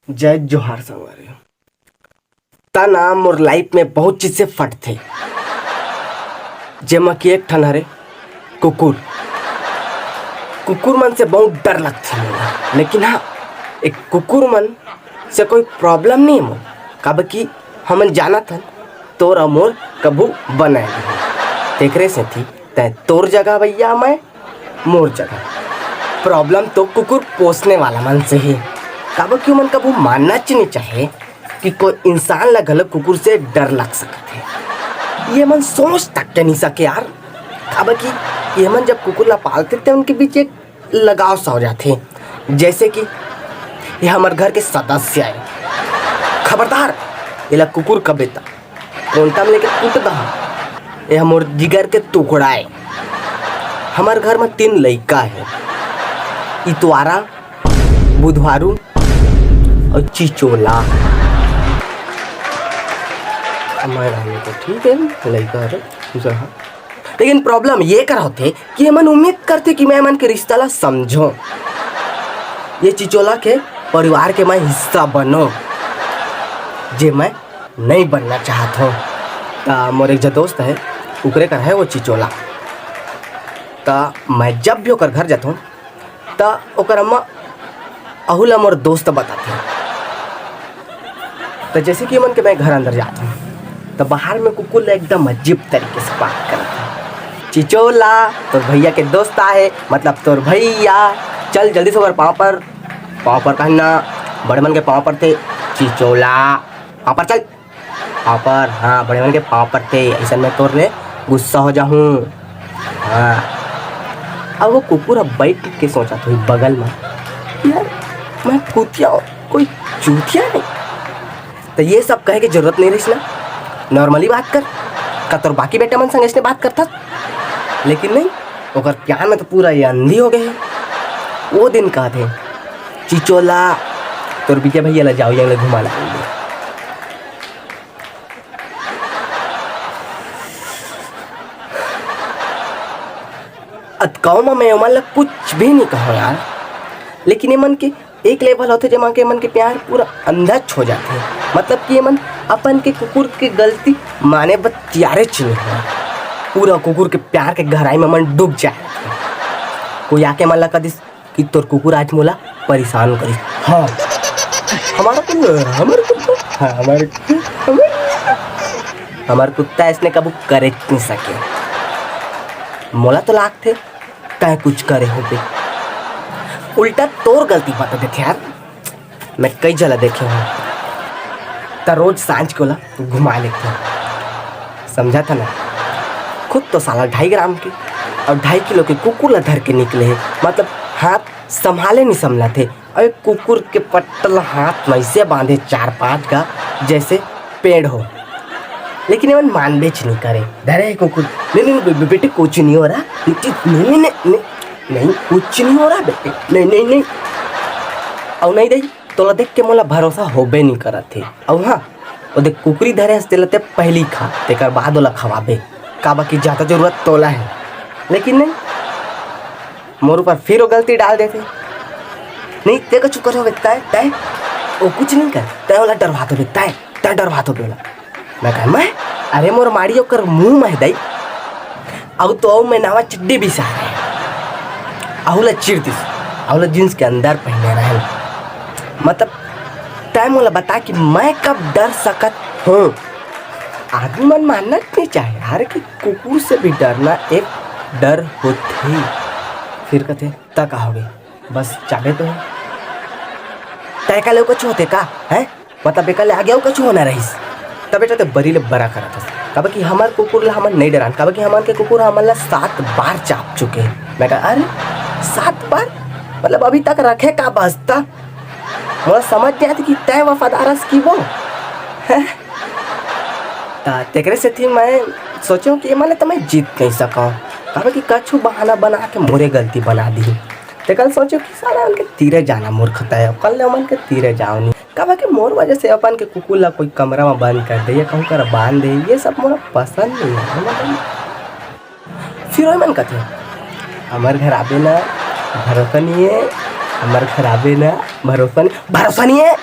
जय जोहार संगवारी। तना मोर लाइफ में बहुत चीज से फट थे, जेमा कि एक ठन हरे कुकुर। कुकुर मन से बहुत डर लगथे मोला, लेकिन हाँ, एक कुकुर मन से कोई प्रॉब्लम नहीं है मोर। काबर कि हमन जानत हन तोर और मोर कभू बनाए नहीं, तेकरे से थी तै तोर जगह भैया मैं मोर जगह। प्रॉब्लम तो कुकुर पोसने वाला मन से ही, काबर कि मन कभू मानना नहीं चाहे कि कोई इंसान ला गलत कुकुर से डर लग सकता है। ये मन सोच तक के नहीं सके यार, काबर कि ये मन जब कुकुर ला पालते थे उनके बीच एक लगाव सा हो जाते। जैसे कि ये हमारे घर के सदस्य है, खबरदार ये ला कुकुर का बेटा कोंटा में लेके कूट दहा, ये हमारे जिगर के टुकड़ा है। हमारे घर में 3 लड़का है, इतवारा, बुधवारू और चिचोला। हमारे तो ठीक है लड़का है, लेकिन प्रॉब्लम ये कर होते कि मन उम्मीद करते कि मैं मन के रिश्ता ला समझो, ये चिचोला के परिवार के मैं हिस्सा बनो, जे मैं नहीं बनना चाहता हूँ। तो मोर एक जो दोस्त है उकरे कर है वो चिचोला। तो मैं जब भी ओकर घर जाता हूँ तो ओकर अम्मा अहुला मोर दोस्त बताते। तो जैसे कि मन के मैं घर अंदर जाता हूँ तो बाहर में कुकुर एकदम अजीब तरीके से बात करता है। चिचोला तोर भैया के दोस्त आए, मतलब तोर भैया, चल जल्दी से ओकर पाँव पर कहना, बड़े मन के पाँव पर थे चिचोला, पाँव पर चल, पाँव पर, हाँ बड़े मन के पाँव पर थे, ऐसा मैं तोर ले गुस्सा हो जाऊँ। हाँ अब वो कुकुर अब बैठ के सोचा तो बगल में, यार मैं कुतिया कोई चूतिया नहीं। तो ये सब कहे की जरूरत नहीं रही ना, नॉर्मली बात कर का तोर बाकी बेटा मन संग ऐसे बात करता, लेकिन नहीं, ओकर प्यार में तो पूरा ये अंधी हो गए। वो दिन कहा थे चिचोला तोर बीजे भैया ला जाओ यहाँ घुमा लाएंगे। अतकाओ में मैं मन कुछ भी नहीं कहो यार, लेकिन ये मन के एक लेवल होते जमा के मन के प्यार पूरा अंधच हो जाते हैं। मतलब कि ये मन अपन के कुकुर के गलती माने बतियारे चिन्ह है, पूरा कुकुर के प्यार के गहराई में मन डूब जाए। कोई आके मन लगा दिस कि तोर कुकुर आज मोला परेशान करी। हाँ हमारा कुत्ता इसने कबू करे नहीं सके, मोला तो लाग थे कहे कुछ करे हो बे, उल्टा तोर गलती बता देते यार। मैं कई जगह देखे हूँ तो रोज सांझ को ला घुमा लेते हैं, समझा था ना। खुद तो साला 2.5 ग्राम की और 2.5 किलो के कुकुर ला धर के निकले हैं, मतलब हाथ संभाले नहीं संभला थे। और कुकुर के पट्टल हाथ में से बांधे 4-5 का जैसे पेड़ हो, लेकिन ये मान बेच नहीं करे। धरे कुकुर, नहीं बेटे कुछ नहीं हो रहा, नहीं कुछ नहीं हो रहा बेटे, नहीं और नहीं दे तोला देख के मोला भरोसा होबे नहीं करत थे। और हाँ वो देख कुकरी धरे हंसते लते पहली खा तेकर बाद वाला खवाबे, काबा की ज़्यादा जरूरत तोला है, लेकिन नहीं मोर ऊपर फिर वो गलती डाल देते। नहीं ते का चुकर हो बेटा तय वो कुछ नहीं कर, तय वाला डरवा तो बेटा तय डरवा तो बोला। मैं कह मैं अरे मोर माड़ी ओकर मुँह में दई अब तो मैं नावा चिड्डी भी सा अहुला चिर दिस, अहुला जींस के अंदर पहने रहे। मतलब टाइम वाला बता कि मैं कब डर सकत हूँ। आदमी मन मानना नहीं चाहे यार कि कुकुर से भी डरना एक डर होते। फिर कहते ता का हो गए बस चाबे तो है तय का ले कुछ होते का है, मतलब बेका ले आगे कुछ होना रहीस तब बेटा तो बरी ले बरा करा था। कब कि हमार कुकुर ला हमन नहीं डरान, कब कि हमार के कुकुर हमन ला 7 बार चाप चुके हैं। मैं कहा अरे 7 बार, मतलब अभी तक रखे का बसता, मुझे समझ नहीं आती कि तय वफादारस की वो है। तेकरे से थी मैं सोचूं कि माने तो मैं जीत नहीं सका, कब कि कछु बहाना बना के मोरे गलती बना दी। ते कल सोचो कि सारा उनके तीरे जाना मूर्खता है, कल ले मन के तीरे जाओ नहीं, कब कि मोर वजह से अपन के कुकुर ला कोई कमरा में बंद कर दे या कहूँ कर बांध दे, ये सब मोरा पसंद नहीं है। फिर वही मन कहते हमारे घर आबे ना भरोसा नहीं है, हमारे घर आबे ना भरोसा नहीं है।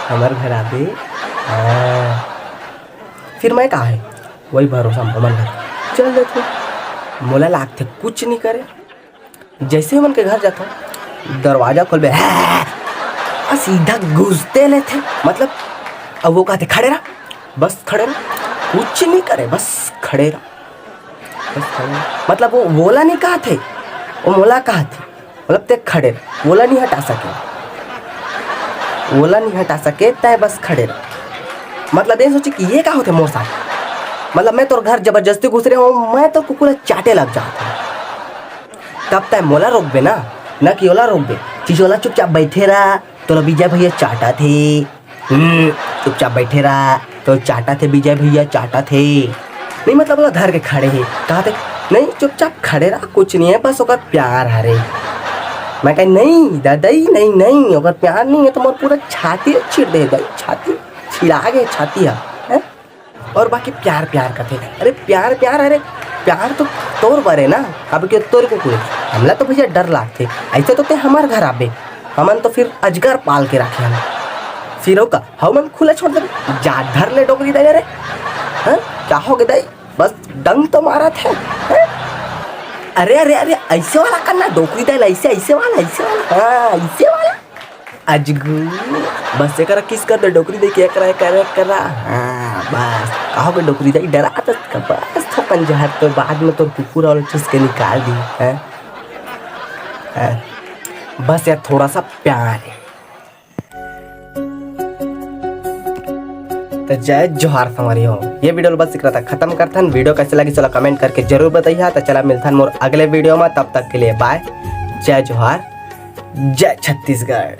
हमारे घर आबे। हाँ। फिर मैं कहा है वही भरोसा मन घर चल देते मोला लागते कुछ नहीं करे। जैसे ही मन के घर जाता दरवाजा खोल बे सीधा घुसते लेते मतलब। अब वो कहते खड़े रहा, बस खड़े रहा, कुछ नहीं करे बस खड़े रहा, बस खड़े रहा। मतलब वो बोला नहीं कहा थे, वो मोला कहा थे मतलब ते खड़े रहा, बोला नहीं हटा सके, बोला नहीं हटा सके तय बस खड़े रहा। मतलब ये सोचे कि ये क्या होते मोर साथ, मतलब मैं तो घर जबरदस्ती घुस रहा हूँ, मैं तो कुकुर चाटे लग जाता हूँ। तब तय मोला रोक बे ना कि ओला रोक बे, चिचोला चुपचाप बैठे रहा तो विजय भैया चाटा थे। चुपचाप बैठे रहा तो चाटा थे, विजय भैया चाटा थे। नहीं मतलब बोला धर के खड़े है, कहा थे नहीं चुपचाप खड़े रहा, कुछ नहीं है बस ओकर प्यार हरे। मैं कह नहीं दादाई नहीं ओकर प्यार नहीं है तो मोर पूरा छाती छिड़ दे दाई, छाती छिड़ा गए छाती है। और बाकी प्यार करते। अरे प्यार अरे प्यार तो तोर बरे ना, अब के तोर को कुछ हमला तो भैया डर लागते। ऐसे तो ते हमार घर आबे, हमन तो फिर अजगर पाल के रखे हम। फिर का हम खुला छोड़ दे जा धर ले डोकरी दे रे। हाँ क्या हो गया दाई, बस डंग तो मारा थे। अरे अरे अरे ऐसे वाला करना, डोकरी दे ऐसे वाला हाँ ऐसे वाला अजगू बस एक किस कर दे डोकरी दे के करा। हाँ बस कहो के डोकरी दे डरा तो बस थोपन जहर तो बाद में तो कुकुर और चुस के निकाल दी है। बस यार थोड़ा सा प्यार है। तो जय जोहार हमारी हो। ये वीडियो बस इतना था, खत्म करता हूँ। वीडियो कैसे लगी चलो कमेंट करके जरूर बताइए। तो चला मिलता है मोर अगले वीडियो में, तब तक के लिए बाय। जय जोहार, जय छत्तीसगढ़।